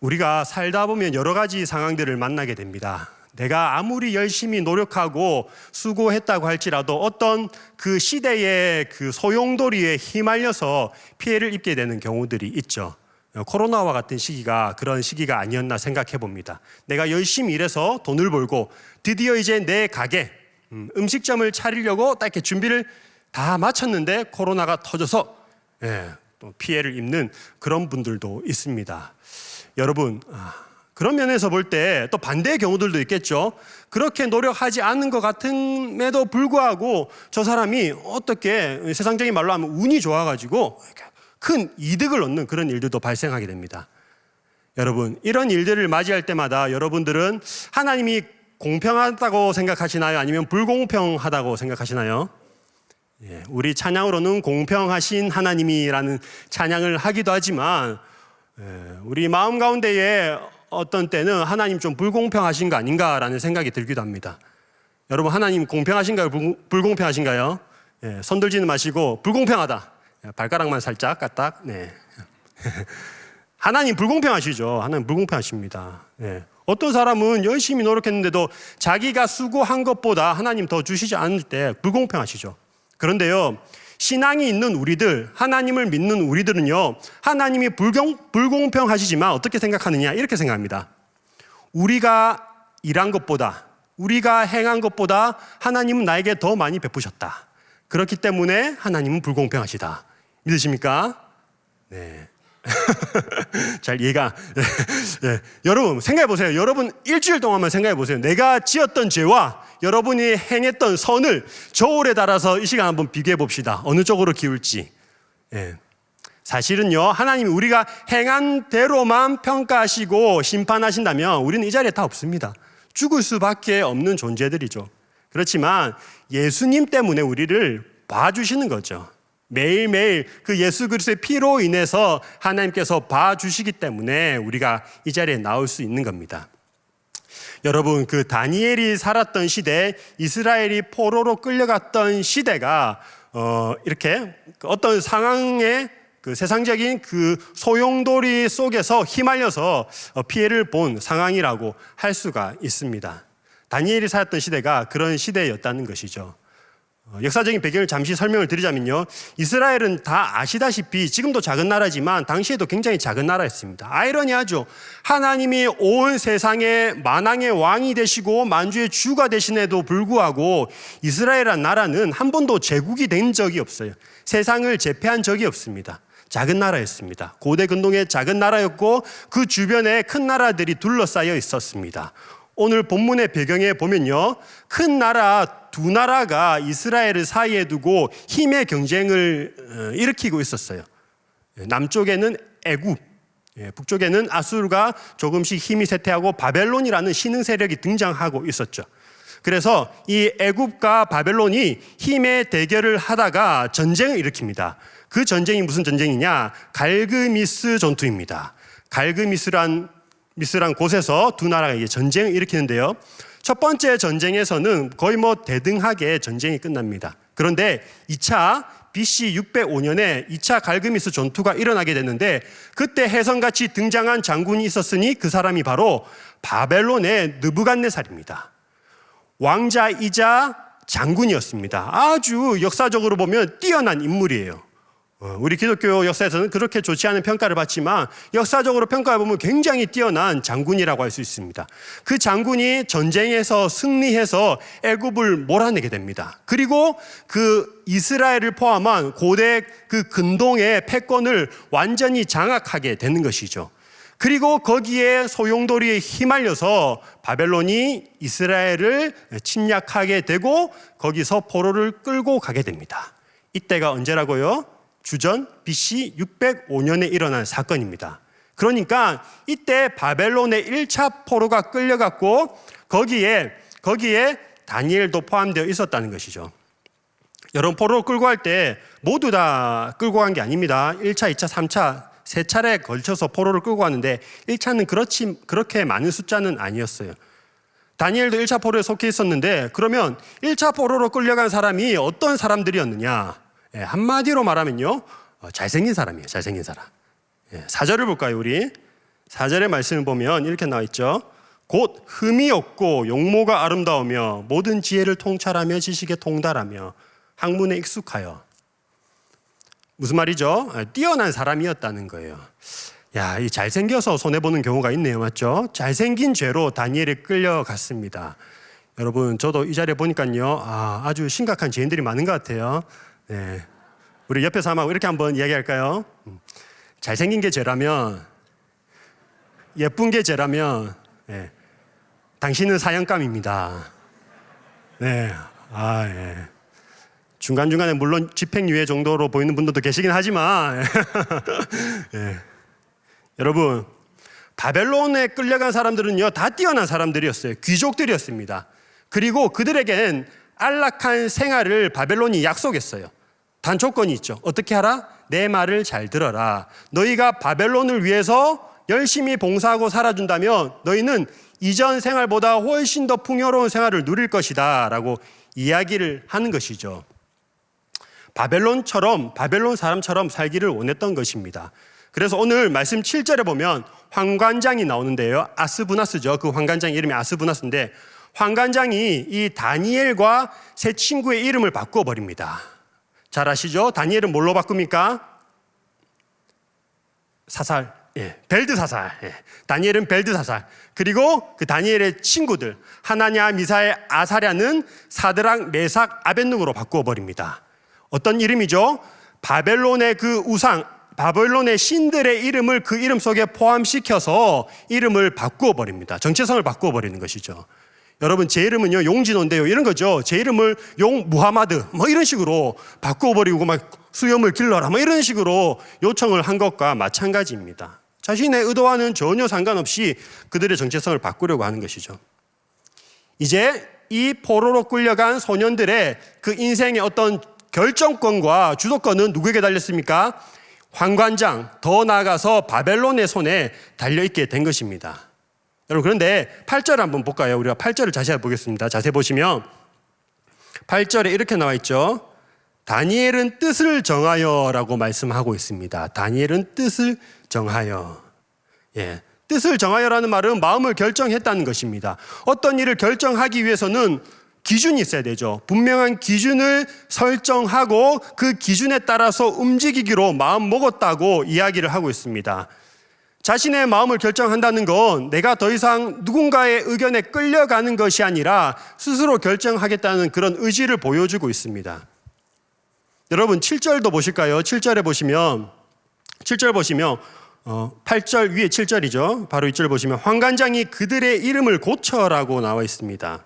우리가 살다 보면 여러 가지 상황들을 만나게 됩니다. 내가 아무리 열심히 노력하고 수고했다고 할지라도 어떤 그 시대의 그 소용돌이에 휘말려서 피해를 입게 되는 경우들이 있죠. 코로나와 같은 시기가 그런 시기가 아니었나 생각해 봅니다. 내가 열심히 일해서 돈을 벌고 드디어 이제 내 가게 음식점을 차리려고 딱 이렇게 준비를 다 마쳤는데 코로나가 터져서 또 피해를 입는 그런 분들도 있습니다. 여러분, 그런 면에서 볼 때 또 반대의 경우들도 있겠죠. 그렇게 노력하지 않는 것 같음에도 불구하고 저 사람이 어떻게 세상적인 말로 하면 운이 좋아가지고 큰 이득을 얻는 그런 일들도 발생하게 됩니다. 여러분, 이런 일들을 맞이할 때마다 여러분들은 하나님이 공평하다고 생각하시나요? 아니면 불공평하다고 생각하시나요? 우리 찬양으로는 공평하신 하나님이라는 찬양을 하기도 하지만 우리 마음 가운데에 어떤 때는 하나님 좀 불공평하신 거 아닌가라는 생각이 들기도 합니다. 여러분, 하나님 공평하신가요? 불공평하신가요? 손 들지는 마시고 불공평하다. 발가락만 살짝 까딱. 하나님 불공평하시죠. 하나님 불공평하십니다. 어떤 사람은 열심히 노력했는데도 자기가 수고한 것보다 하나님 더 주시지 않을 때 불공평하시죠. 그런데요, 신앙이 있는 우리들, 하나님을 믿는 우리들은요, 하나님이 불공평하시지만 어떻게 생각하느냐, 이렇게 생각합니다. 우리가 일한 것보다, 우리가 행한 것보다 하나님은 나에게 더 많이 베푸셨다. 그렇기 때문에 하나님은 불공평하시다. 믿으십니까? 네. 잘 이해가. 여러분 생각해 보세요. 여러분 일주일 동안만 생각해 보세요. 내가 지었던 죄와 여러분이 행했던 선을 저울에 달아서 이 시간 한번 비교해 봅시다. 어느 쪽으로 기울지. 사실은요, 하나님이 우리가 행한 대로만 평가하시고 심판하신다면 우리는 이 자리에 다 없습니다. 죽을 수밖에 없는 존재들이죠. 그렇지만 예수님 때문에 우리를 봐주시는 거죠. 매일매일 그 예수 그리스도의 피로 인해서 하나님께서 봐주시기 때문에 우리가 이 자리에 나올 수 있는 겁니다. 여러분, 그 다니엘이 살았던 시대, 이스라엘이 포로로 끌려갔던 시대가 이렇게 어떤 상황에 그 세상적인 그 소용돌이 속에서 휘말려서 피해를 본 상황이라고 할 수가 있습니다. 다니엘이 살았던 시대가 그런 시대였다는 것이죠. 역사적인 배경을 잠시 설명을 드리자면요, 이스라엘은 다 아시다시피 지금도 작은 나라지만 당시에도 굉장히 작은 나라였습니다. 아이러니하죠. 하나님이 온 세상의 만왕의 왕이 되시고 만주의 주가 되신에도 불구하고 이스라엘이라는 나라는 한 번도 제국이 된 적이 없어요. 세상을 제패한 적이 없습니다. 작은 나라였습니다. 고대 근동의 작은 나라였고 그 주변에 큰 나라들이 둘러싸여 있었습니다. 오늘 본문의 배경에 보면요, 큰 나라 두 나라가 이스라엘을 사이에 두고 힘의 경쟁을 일으키고 있었어요. 남쪽에는 애굽, 북쪽에는 아수르가 조금씩 힘이 쇠퇴하고 바벨론이라는 신흥 세력이 등장하고 있었죠. 그래서 이 애굽과 바벨론이 힘의 대결을 하다가 전쟁을 일으킵니다. 그 전쟁이 무슨 전쟁이냐? 갈그미스 전투입니다. 갈그미스란 곳에서 두 나라가 이제 전쟁을 일으키는데요. 첫 번째 전쟁에서는 거의 대등하게 전쟁이 끝납니다. 그런데 2차 BC 605년에 2차 갈그미스 전투가 일어나게 됐는데 그때 혜성같이 등장한 장군이 있었으니 그 사람이 바로 바벨론의 느부갓네살입니다. 왕자이자 장군이었습니다. 아주 역사적으로 보면 뛰어난 인물이에요. 우리 기독교 역사에서는 그렇게 좋지 않은 평가를 받지만 역사적으로 평가해보면 굉장히 뛰어난 장군이라고 할 수 있습니다. 그 장군이 전쟁에서 승리해서 애굽을 몰아내게 됩니다. 그리고 그 이스라엘을 포함한 고대 그 근동의 패권을 완전히 장악하게 되는 것이죠. 그리고 거기에 소용돌이에 휘말려서 바벨론이 이스라엘을 침략하게 되고 거기서 포로를 끌고 가게 됩니다. 이때가 언제라고요? 주전 BC 605년에 일어난 사건입니다. 그러니까 이때 바벨론의 1차 포로가 끌려갔고 거기에 다니엘도 포함되어 있었다는 것이죠. 여러분, 포로를 끌고 갈 때 모두 다 끌고 간 게 아닙니다. 1차, 2차, 3차 세 차례에 걸쳐서 포로를 끌고 갔는데 1차는 그렇게 많은 숫자는 아니었어요. 다니엘도 1차 포로에 속해 있었는데 그러면 1차 포로로 끌려간 사람이 어떤 사람들이었느냐? 한마디로 말하면요, 잘생긴 사람이에요. 잘생긴 사람. 4절을 볼까요, 우리? 4절의 말씀을 보면 이렇게 나와 있죠. 곧 흠이 없고 용모가 아름다우며 모든 지혜를 통찰하며 지식에 통달하며 학문에 익숙하여. 무슨 말이죠? 뛰어난 사람이었다는 거예요. 야, 이 잘생겨서 손해보는 경우가 있네요. 맞죠? 잘생긴 죄로 다니엘이 끌려갔습니다. 여러분, 저도 이 자리에 보니까요, 아주 심각한 죄인들이 많은 것 같아요. 네. 우리 옆에 사람하고 이렇게 한번 이야기할까요? 잘생긴 게 죄라면, 예쁜 게 죄라면, 네. 당신은 사형감입니다. 네. 예. 중간중간에 물론 집행유예 정도로 보이는 분들도 계시긴 하지만, 네. 여러분, 바벨론에 끌려간 사람들은요, 다 뛰어난 사람들이었어요. 귀족들이었습니다. 그리고 그들에겐 안락한 생활을 바벨론이 약속했어요. 단 조건이 있죠. 어떻게 하라? 내 말을 잘 들어라. 너희가 바벨론을 위해서 열심히 봉사하고 살아준다면 너희는 이전 생활보다 훨씬 더 풍요로운 생활을 누릴 것이다 라고 이야기를 하는 것이죠. 바벨론 사람처럼 살기를 원했던 것입니다. 그래서 오늘 말씀 7절에 보면 환관장이 나오는데요. 아스부나스죠. 그 환관장 이름이 아스부나스인데, 환관장이 이 다니엘과 세 친구의 이름을 바꾸어 버립니다. 잘 아시죠? 다니엘은 뭘로 바꿉니까? 사살. 벨드사살. 다니엘은 벨드사살. 그리고 그 다니엘의 친구들 하나냐, 미사엘, 아사랴는 사드락, 메삭, 아벳느고로 바꾸어 버립니다. 어떤 이름이죠? 바벨론의 그 우상, 바벨론의 신들의 이름을 그 이름 속에 포함시켜서 이름을 바꾸어 버립니다. 정체성을 바꾸어 버리는 것이죠. 여러분, 제 이름은요 용진호인데요, 이런 거죠. 제 이름을 용 무하마드 뭐 이런 식으로 바꾸어 버리고 막 수염을 길러라 뭐 이런 식으로 요청을 한 것과 마찬가지입니다. 자신의 의도와는 전혀 상관없이 그들의 정체성을 바꾸려고 하는 것이죠. 이제 이 포로로 끌려간 소년들의 그 인생의 어떤 결정권과 주도권은 누구에게 달렸습니까? 환관장, 더 나아가서 바벨론의 손에 달려있게 된 것입니다. 여러분, 그런데 8절 한번 볼까요? 우리가 8절을 자세히 보겠습니다. 자세히 보시면 8절에 이렇게 나와 있죠. 다니엘은 뜻을 정하여 라고 말씀하고 있습니다. 다니엘은 뜻을 정하여. 뜻을 정하여라는 말은 마음을 결정했다는 것입니다. 어떤 일을 결정하기 위해서는 기준이 있어야 되죠. 분명한 기준을 설정하고 그 기준에 따라서 움직이기로 마음 먹었다고 이야기를 하고 있습니다. 자신의 마음을 결정한다는 건 내가 더 이상 누군가의 의견에 끌려가는 것이 아니라 스스로 결정하겠다는 그런 의지를 보여주고 있습니다. 여러분, 7절도 보실까요? 7절에 보시면 7절 보시면 8절 위에 7절이죠. 바로 2절 보시면 환관장이 그들의 이름을 고쳐라고 나와 있습니다.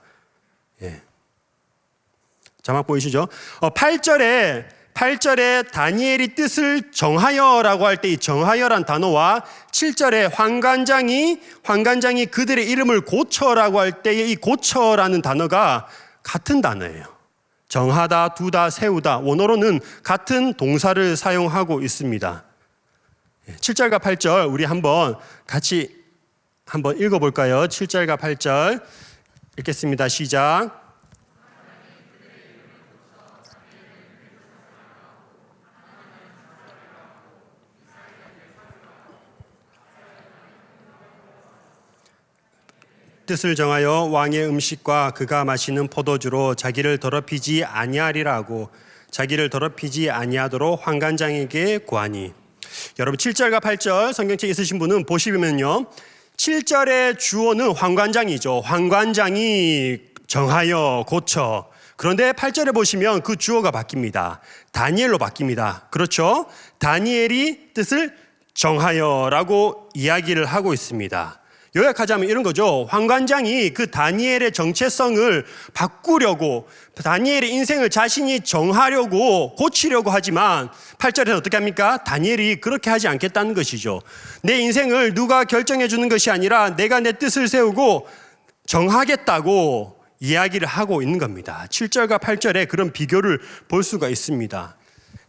자막 보이시죠? 8절에 다니엘이 뜻을 정하여라고 할 때 이 정하여란 단어와 7절에 환관장이 그들의 이름을 고쳐라고 할 때의 이 고쳐라는 단어가 같은 단어예요. 정하다, 두다, 세우다, 원어로는 같은 동사를 사용하고 있습니다. 7절과 8절 우리 같이 한번 읽어볼까요? 7절과 8절 읽겠습니다. 시작. 뜻을 정하여 왕의 음식과 그가 마시는 포도주로 자기를 더럽히지 아니하리라 하고 자기를 더럽히지 아니하도록 환관장에게 구하니. 여러분, 7절과 8절 성경책 있으신 분은 보시면요, 7절의 주어는 환관장이죠. 환관장이 정하여 고쳐. 그런데 8절에 보시면 그 주어가 바뀝니다. 다니엘로 바뀝니다. 그렇죠? 다니엘이 뜻을 정하여라고 이야기를 하고 있습니다. 요약하자면 이런 거죠. 환관장이 그 다니엘의 정체성을 바꾸려고, 다니엘의 인생을 자신이 정하려고, 고치려고 하지만 8절에는 어떻게 합니까? 다니엘이 그렇게 하지 않겠다는 것이죠. 내 인생을 누가 결정해 주는 것이 아니라 내가 내 뜻을 세우고 정하겠다고 이야기를 하고 있는 겁니다. 7절과 8절에 그런 비교를 볼 수가 있습니다.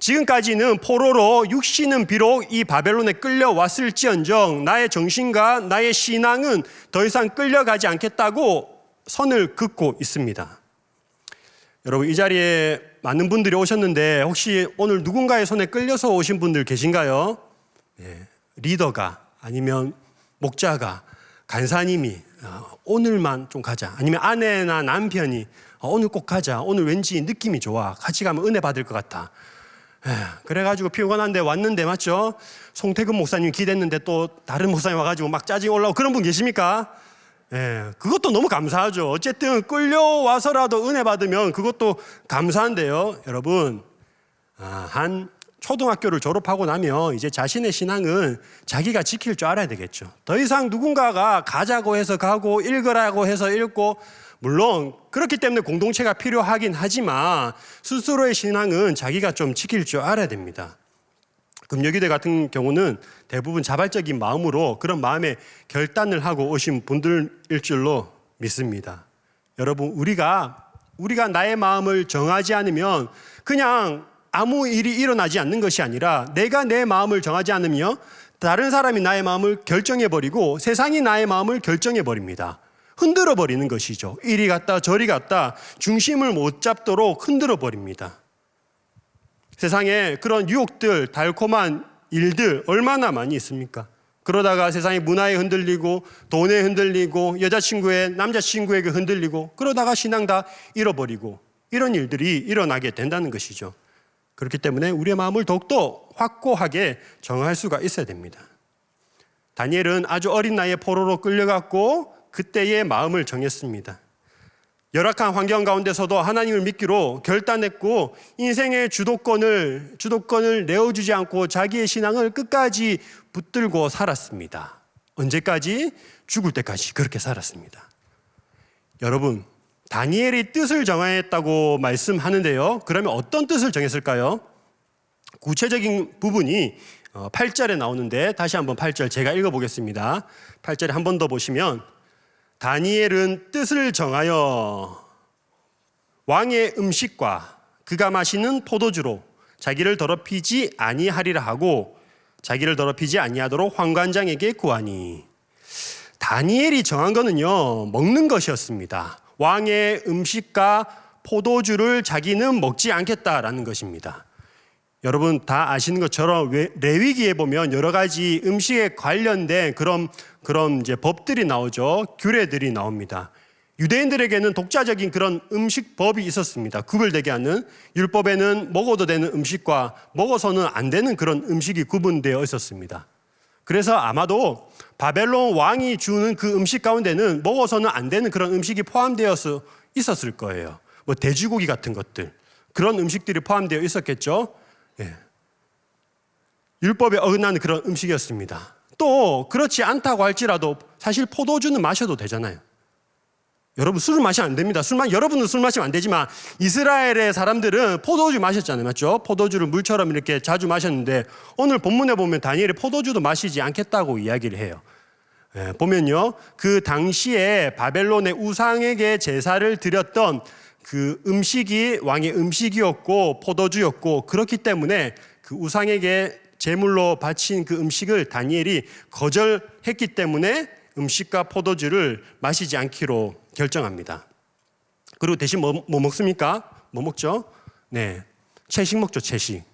지금까지는 포로로 육신은 비록 이 바벨론에 끌려왔을지언정 나의 정신과 나의 신앙은 더 이상 끌려가지 않겠다고 선을 긋고 있습니다. 여러분, 이 자리에 많은 분들이 오셨는데 혹시 오늘 누군가의 손에 끌려서 오신 분들 계신가요? 리더가 아니면 목자가 간사님이 오늘만 좀 가자, 아니면 아내나 남편이 오늘 꼭 가자, 오늘 왠지 느낌이 좋아, 같이 가면 은혜 받을 것 같아. 그래가지고 피곤한데 왔는데, 맞죠? 송태근 목사님 기댔는데 또 다른 목사님 와가지고 막 짜증 올라오고 그런 분 계십니까? 그것도 너무 감사하죠. 어쨌든 끌려와서라도 은혜 받으면 그것도 감사한데요. 여러분, 한 초등학교를 졸업하고 나면 이제 자신의 신앙은 자기가 지킬 줄 알아야 되겠죠. 더 이상 누군가가 가자고 해서 가고 읽으라고 해서 읽고, 물론 그렇기 때문에 공동체가 필요하긴 하지만 스스로의 신앙은 자기가 좀 지킬 줄 알아야 됩니다. 금요기대 같은 경우는 대부분 자발적인 마음으로 그런 마음의 결단을 하고 오신 분들일 줄로 믿습니다. 여러분, 우리가 나의 마음을 정하지 않으면 그냥 아무 일이 일어나지 않는 것이 아니라, 내가 내 마음을 정하지 않으면 다른 사람이 나의 마음을 결정해버리고 세상이 나의 마음을 결정해버립니다. 흔들어버리는 것이죠. 이리 갔다 저리 갔다 중심을 못 잡도록 흔들어버립니다. 세상에 그런 유혹들, 달콤한 일들 얼마나 많이 있습니까? 그러다가 세상의 문화에 흔들리고, 돈에 흔들리고, 여자친구의 남자친구에게 흔들리고, 그러다가 신앙 다 잃어버리고, 이런 일들이 일어나게 된다는 것이죠. 그렇기 때문에 우리의 마음을 더욱더 확고하게 정할 수가 있어야 됩니다. 다니엘은 아주 어린 나이에 포로로 끌려갔고 그때의 마음을 정했습니다. 열악한 환경 가운데서도 하나님을 믿기로 결단했고, 인생의 주도권을 내어주지 않고 자기의 신앙을 끝까지 붙들고 살았습니다. 언제까지? 죽을 때까지 그렇게 살았습니다. 여러분, 다니엘이 뜻을 정했다고 말씀하는데요. 그러면 어떤 뜻을 정했을까요? 구체적인 부분이 8절에 나오는데, 다시 한번 8절 제가 읽어보겠습니다. 8절에 한 번 더 보시면, 다니엘은 뜻을 정하여 왕의 음식과 그가 마시는 포도주로 자기를 더럽히지 아니하리라 하고, 자기를 더럽히지 아니하도록 환관장에게 구하니. 다니엘이 정한 거는요, 먹는 것이었습니다. 왕의 음식과 포도주를 자기는 먹지 않겠다라는 것입니다. 여러분 다 아시는 것처럼 레위기에 보면 여러 가지 음식에 관련된 그런 이제 법들이 나오죠. 규례들이 나옵니다. 유대인들에게는 독자적인 그런 음식법이 있었습니다. 구별되게 하는, 율법에는 먹어도 되는 음식과 먹어서는 안 되는 그런 음식이 구분되어 있었습니다. 그래서 아마도 바벨론 왕이 주는 그 음식 가운데는 먹어서는 안 되는 그런 음식이 포함되어서 있었을 거예요. 뭐 돼지고기 같은 것들, 그런 음식들이 포함되어 있었겠죠. 율법에 어긋나는 그런 음식이었습니다. 또 그렇지 않다고 할지라도 사실 포도주는 마셔도 되잖아요. 여러분, 술을 마시면 안 됩니다. 여러분은 술 마시면 안 되지만 이스라엘의 사람들은 포도주 마셨잖아요. 맞죠? 포도주를 물처럼 이렇게 자주 마셨는데, 오늘 본문에 보면 다니엘이 포도주도 마시지 않겠다고 이야기를 해요. 보면요, 그 당시에 바벨론의 우상에게 제사를 드렸던 그 음식이 왕의 음식이었고 포도주였고, 그렇기 때문에 그 우상에게 제물로 바친 그 음식을 다니엘이 거절했기 때문에 음식과 포도주를 마시지 않기로 결정합니다. 그리고 대신 뭐 먹습니까? 뭐 먹죠? 채식 먹죠. 채식.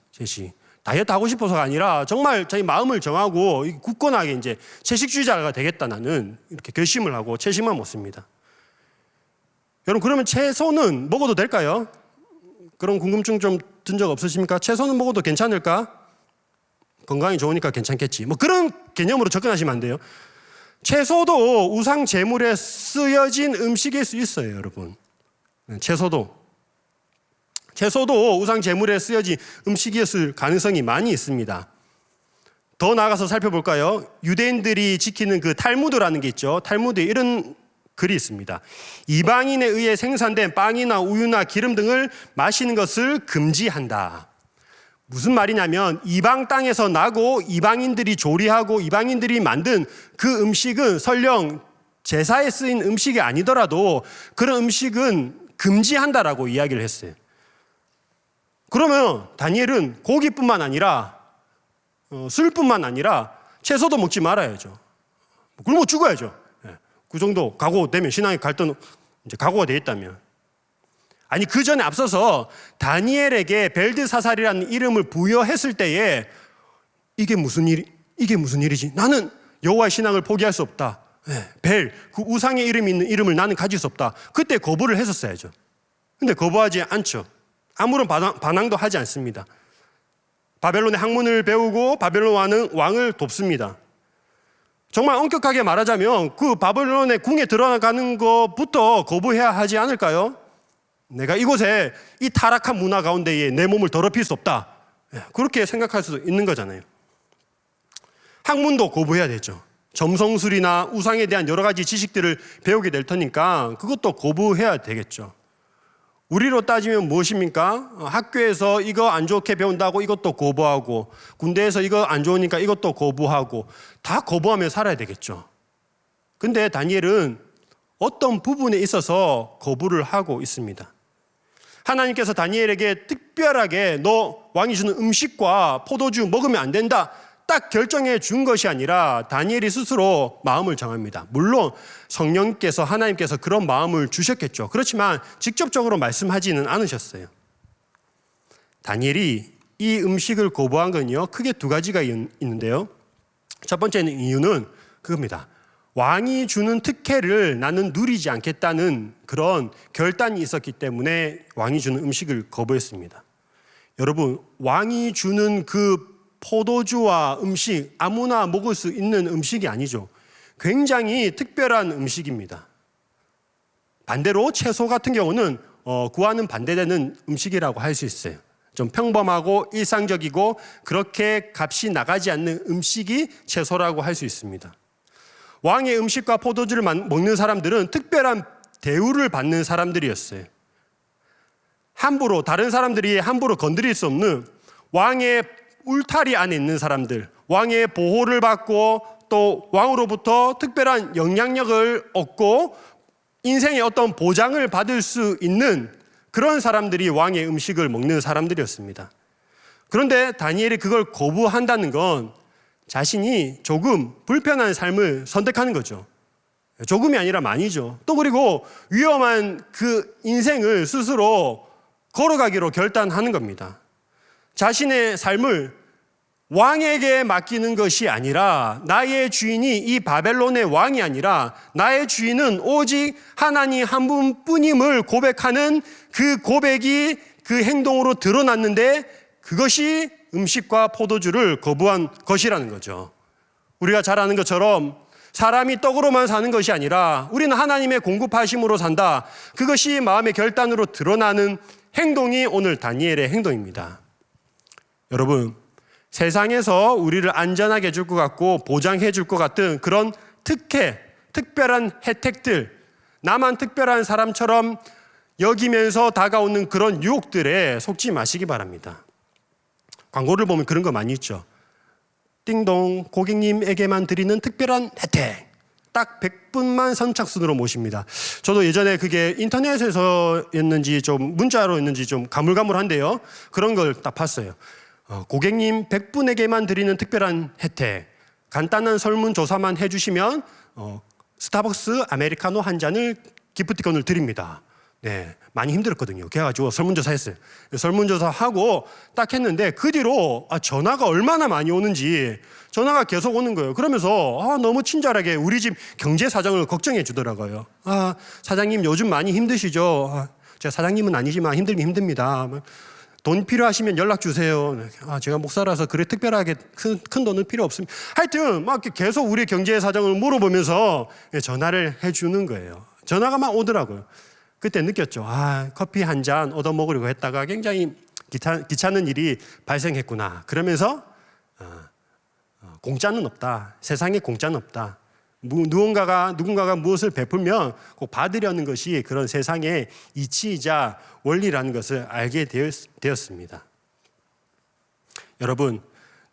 다이어트 하고 싶어서가 아니라 정말 자기 마음을 정하고 굳건하게 이제 채식주의자가 되겠다, 나는 이렇게 결심을 하고 채식만 먹습니다. 여러분, 그러면 채소는 먹어도 될까요? 그런 궁금증 좀 든 적 없으십니까? 채소는 먹어도 괜찮을까? 건강이 좋으니까 괜찮겠지. 뭐 그런 개념으로 접근하시면 안 돼요. 채소도 우상 제물에 쓰여진 음식일 수 있어요, 여러분. 채소도 우상 제물에 쓰여진 음식이었을 가능성이 많이 있습니다. 더 나아가서 살펴볼까요? 유대인들이 지키는 그 탈무드라는 게 있죠. 탈무드에 이런 글이 있습니다. 이방인에 의해 생산된 빵이나 우유나 기름 등을 마시는 것을 금지한다. 무슨 말이냐면, 이방 땅에서 나고 이방인들이 조리하고 이방인들이 만든 그 음식은 설령 제사에 쓰인 음식이 아니더라도 그런 음식은 금지한다라고 이야기를 했어요. 그러면 다니엘은 고기뿐만 아니라 술뿐만 아니라 채소도 먹지 말아야죠. 굶어 죽어야죠. 그 정도 각오되면, 신앙의 갈등 이제 각오가 되어 있다면. 아니, 그 전에 앞서서 다니엘에게 벨드사살이라는 이름을 부여했을 때에 이게 무슨 일이지? 나는 여호와의 신앙을 포기할 수 없다. 벨, 그 우상의 이름이 있는 이름을 나는 가질 수 없다. 그때 거부를 했었어야죠. 근데 거부하지 않죠. 아무런 반항도 하지 않습니다. 바벨론의 학문을 배우고 바벨론 왕을 돕습니다. 정말 엄격하게 말하자면 그 바벨론의 궁에 들어가는 것부터 거부해야 하지 않을까요? 내가 이곳에 이 타락한 문화 가운데에 내 몸을 더럽힐 수 없다. 그렇게 생각할 수 있는 거잖아요. 학문도 거부해야 되죠. 점성술이나 우상에 대한 여러 가지 지식들을 배우게 될 테니까 그것도 거부해야 되겠죠. 우리로 따지면 무엇입니까? 학교에서 이거 안 좋게 배운다고 이것도 거부하고, 군대에서 이거 안 좋으니까 이것도 거부하고, 다 거부하며 살아야 되겠죠. 근데 다니엘은 어떤 부분에 있어서 거부를 하고 있습니다. 하나님께서 다니엘에게 특별하게 너 왕이 주는 음식과 포도주 먹으면 안 된다, 딱 결정해 준 것이 아니라 다니엘이 스스로 마음을 정합니다. 물론 성령께서, 하나님께서 그런 마음을 주셨겠죠. 그렇지만 직접적으로 말씀하지는 않으셨어요. 다니엘이 이 음식을 거부한 건요, 크게 두 가지가 있는데요. 첫 번째는 이유는 그겁니다. 왕이 주는 특혜를 나는 누리지 않겠다는 그런 결단이 있었기 때문에 왕이 주는 음식을 거부했습니다. 여러분, 왕이 주는 그 포도주와 음식, 아무나 먹을 수 있는 음식이 아니죠. 굉장히 특별한 음식입니다. 반대로 채소 같은 경우는 구하는 반대되는 음식이라고 할 수 있어요. 좀 평범하고 일상적이고 그렇게 값이 나가지 않는 음식이 채소라고 할 수 있습니다. 왕의 음식과 포도주를 먹는 사람들은 특별한 대우를 받는 사람들이었어요. 함부로, 다른 사람들이 함부로 건드릴 수 없는 왕의 울타리 안에 있는 사람들, 왕의 보호를 받고 또 왕으로부터 특별한 영향력을 얻고 인생의 어떤 보장을 받을 수 있는 그런 사람들이 왕의 음식을 먹는 사람들이었습니다. 그런데 다니엘이 그걸 거부한다는 건 자신이 조금 불편한 삶을 선택하는 거죠. 조금이 아니라 많이죠. 또 그리고 위험한 그 인생을 스스로 걸어가기로 결단하는 겁니다. 자신의 삶을 왕에게 맡기는 것이 아니라, 나의 주인이 이 바벨론의 왕이 아니라 나의 주인은 오직 하나님 한 분뿐임을 고백하는 그 고백이 그 행동으로 드러났는데, 그것이 음식과 포도주를 거부한 것이라는 거죠. 우리가 잘 아는 것처럼 사람이 떡으로만 사는 것이 아니라 우리는 하나님의 공급하심으로 산다. 그것이 마음의 결단으로 드러나는 행동이 오늘 다니엘의 행동입니다. 여러분, 세상에서 우리를 안전하게 해줄 것 같고 보장해 줄 것 같은 그런 특혜, 특별한 혜택들, 나만 특별한 사람처럼 여기면서 다가오는 그런 유혹들에 속지 마시기 바랍니다. 광고를 보면 그런 거 많이 있죠. 띵동, 고객님에게만 드리는 특별한 혜택. 딱 100분만 선착순으로 모십니다. 저도 예전에 그게 인터넷에서였는지 좀 문자로였는지 좀 가물가물한데요. 그런 걸 딱 봤어요. 고객님 100분에게만 드리는 특별한 혜택. 간단한 설문조사만 해주시면 스타벅스 아메리카노 한 잔을 기프티콘을 드립니다. 네, 많이 힘들었거든요. 그래가지고 설문조사 했어요. 설문조사하고 딱 했는데 그 뒤로 전화가 얼마나 많이 오는지 전화가 계속 오는 거예요. 그러면서 너무 친절하게 우리 집 경제 사정을 걱정해 주더라고요. 사장님 요즘 많이 힘드시죠? 제가 사장님은 아니지만 힘들긴 힘듭니다. 돈 필요하시면 연락 주세요. 제가 목사라서 그래 특별하게 큰 돈은 필요 없습니다. 하여튼 막 계속 우리 경제 사정을 물어보면서 전화를 해주는 거예요. 전화가 막 오더라고요. 그때 느꼈죠. 커피 한 잔 얻어 먹으려고 했다가 굉장히 귀찮은 일이 발생했구나. 그러면서 공짜는 없다. 세상에 공짜는 없다. 누군가가 무엇을 베풀면 꼭 받으려는 것이 그런 세상의 이치이자 원리라는 것을 알게 되었습니다. 여러분,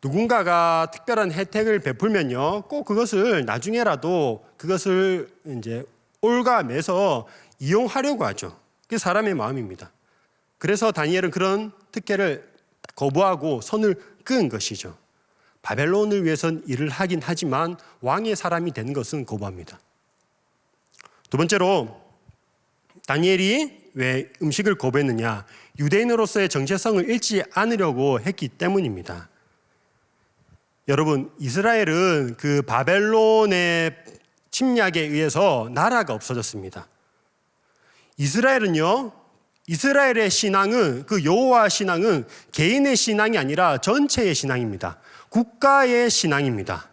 누군가가 특별한 혜택을 베풀면요, 꼭 그것을 나중에라도 그것을 이제 올가매서 이용하려고 하죠. 그게 사람의 마음입니다. 그래서 다니엘은 그런 특혜를 거부하고 선을 그은 것이죠. 바벨론을 위해선 일을 하긴 하지만 왕의 사람이 되는 것은 거부합니다. 두 번째로 다니엘이 왜 음식을 여러분, 이스라엘은 그 바벨론의 침략에 의해서 나라가 없어졌습니다. 이스라엘의 신앙은, 그 여호와 신앙은 개인의 신앙이 아니라 전체의 신앙입니다. 국가의 신앙입니다.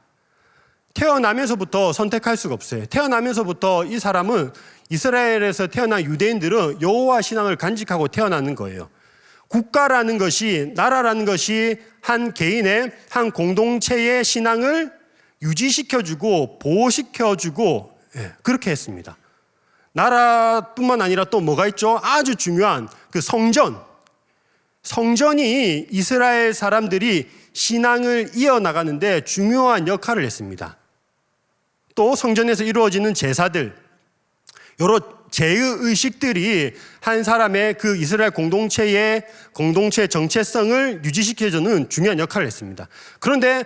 태어나면서부터 선택할 수가 없어요. 태어나면서부터 이 사람은, 이스라엘에서 태어난 유대인들은 여호와 신앙을 간직하고 태어나는 거예요. 국가라는 것이, 나라라는 것이 한 개인의, 한 공동체의 신앙을 유지시켜주고 보호시켜주고, 그렇게 했습니다. 나라뿐만 아니라 또 뭐가 있죠? 아주 중요한 그 성전. 성전이 이스라엘 사람들이 신앙을 이어나가는데 중요한 역할을 했습니다. 또 성전에서 이루어지는 제사들, 여러 제의식들이 한 사람의 그 이스라엘 공동체의 공동체 정체성을 유지시켜주는 중요한 역할을 했습니다. 그런데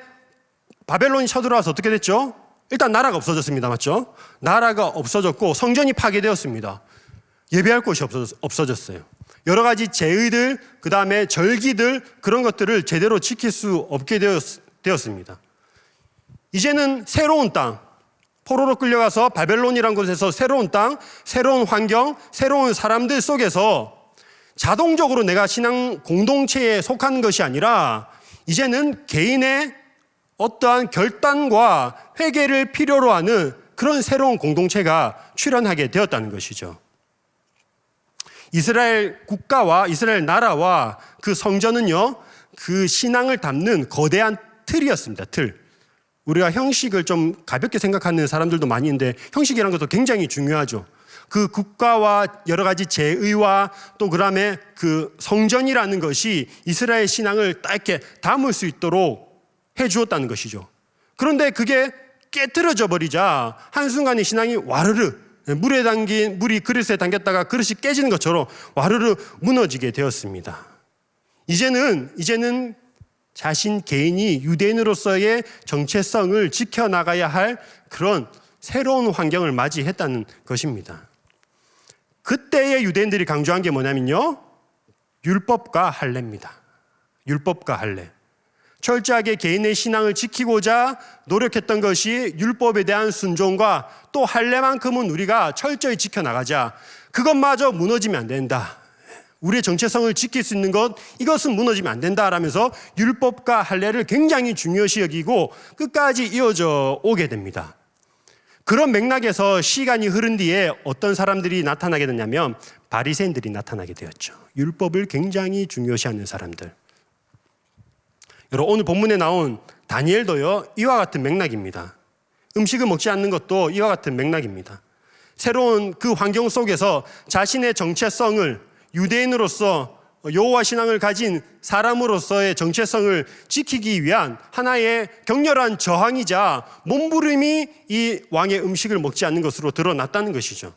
바벨론이 쳐들어와서 어떻게 됐죠? 일단 나라가 없어졌습니다. 맞죠? 나라가 없어졌고 성전이 파괴되었습니다. 예배할 곳이 없어졌어요. 여러 가지 제의들, 그 다음에 절기들, 그런 것들을 제대로 지킬 수 없게 되었습니다. 이제는 새로운 땅, 포로로 끌려가서 바벨론이라는 곳에서 새로운 땅, 새로운 환경, 새로운 사람들 속에서 자동적으로 내가 신앙 공동체에 속한 것이 아니라 이제는 개인의 어떠한 결단과 회개를 필요로 하는 그런 새로운 공동체가 출현하게 되었다는 것이죠. 이스라엘 국가와 이스라엘 나라와 그 성전은요, 그 신앙을 담는 거대한 틀이었습니다. 틀. 우리가 형식을 좀 가볍게 생각하는 사람들도 많이 있는데 형식이라는 것도 굉장히 중요하죠. 그 국가와 여러 가지 제의와 또 그다음에 그 성전이라는 것이 이스라엘 신앙을 딱 이렇게 담을 수 있도록 해 주었다는 것이죠. 그런데 그게 깨트려져 버리자 한순간에 신앙이 와르르, 물이 그릇에 담겼다가 그릇이 깨지는 것처럼 와르르 무너지게 되었습니다. 이제는 자신 개인이 유대인으로서의 정체성을 지켜나가야 할 그런 새로운 환경을 맞이했다는 것입니다. 그때의 유대인들이 강조한 게 뭐냐면요, 율법과 할례입니다. 율법과 할례. 철저하게 개인의 신앙을 지키고자 노력했던 것이 율법에 대한 순종과 또 할례만큼은 우리가 철저히 지켜나가자. 그것마저 무너지면 안 된다. 우리의 정체성을 지킬 수 있는 것, 이것은 무너지면 안 된다라면서 율법과 할례를 굉장히 중요시 여기고 끝까지 이어져 오게 됩니다. 그런 맥락에서 시간이 흐른 뒤에 어떤 사람들이 나타나게 됐냐면 바리새인들이 나타나게 되었죠. 율법을 굉장히 중요시하는 사람들. 여러분, 오늘 본문에 나온 다니엘도요, 이와 같은 맥락입니다. 음식을 먹지 않는 것도 이와 같은 맥락입니다. 새로운 그 환경 속에서 자신의 정체성을, 유대인으로서 여호와 신앙을 가진 사람으로서의 정체성을 지키기 위한 하나의 격렬한 저항이자 몸부림이 이 왕의 음식을 먹지 않는 것으로 드러났다는 것이죠.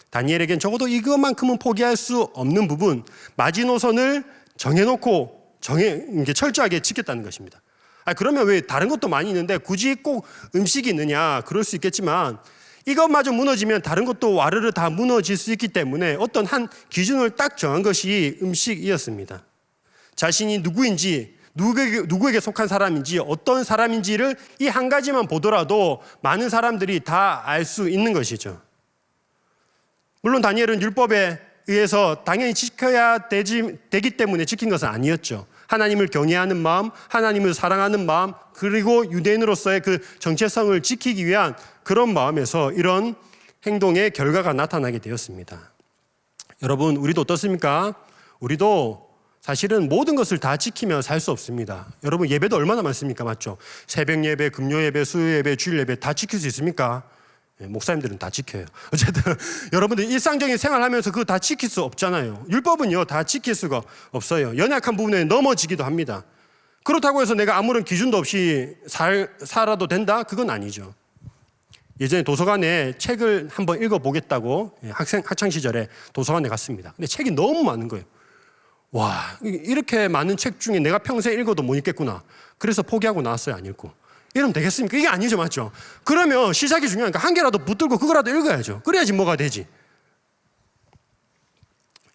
다니엘에겐 적어도 이것만큼은 포기할 수 없는 부분, 마지노선을 정해놓고 철저하게 지켰다는 것입니다. 그러면 왜 다른 것도 많이 있는데 굳이 꼭 음식이 있느냐? 그럴 수 있겠지만 이것마저 무너지면 다른 것도 와르르 다 무너질 수 있기 때문에 어떤 한 기준을 딱 정한 것이 음식이었습니다. 자신이 누구인지, 누구에게 속한 사람인지, 어떤 사람인지를 이 한 가지만 보더라도 많은 사람들이 다 알 수 있는 것이죠. 물론 다니엘은 율법에 의해서 당연히 지켜야 되기 때문에 지킨 것은 아니었죠. 하나님을 경외하는 마음, 하나님을 사랑하는 마음, 그리고 유대인으로서의 그 정체성을 지키기 위한 그런 마음에서 이런 행동의 결과가 나타나게 되었습니다. 여러분, 우리도 어떻습니까? 우리도 사실은 모든 것을 다 지키면 살 수 없습니다. 여러분, 예배도 얼마나 많습니까? 맞죠? 새벽 예배, 금요 예배, 수요 예배, 주일 예배 다 지킬 수 있습니까? 목사님들은 다 지켜요. 어쨌든 여러분들 일상적인 생활하면서 그거 다 지킬 수 없잖아요. 율법은요, 다 지킬 수가 없어요. 연약한 부분에 넘어지기도 합니다. 그렇다고 해서 내가 아무런 기준도 없이 살아도 된다? 그건 아니죠. 예전에 도서관에 책을 한번 읽어보겠다고 학창시절에 도서관에 갔습니다. 근데 책이 너무 많은 거예요. 와, 이렇게 많은 책 중에 내가 평생 읽어도 못 읽겠구나. 그래서 포기하고 나왔어요. 안 읽고. 이러면 되겠습니까? 이게 아니죠. 맞죠? 그러면 시작이 중요하니까 한 개라도 붙들고 그거라도 읽어야죠. 그래야지 뭐가 되지.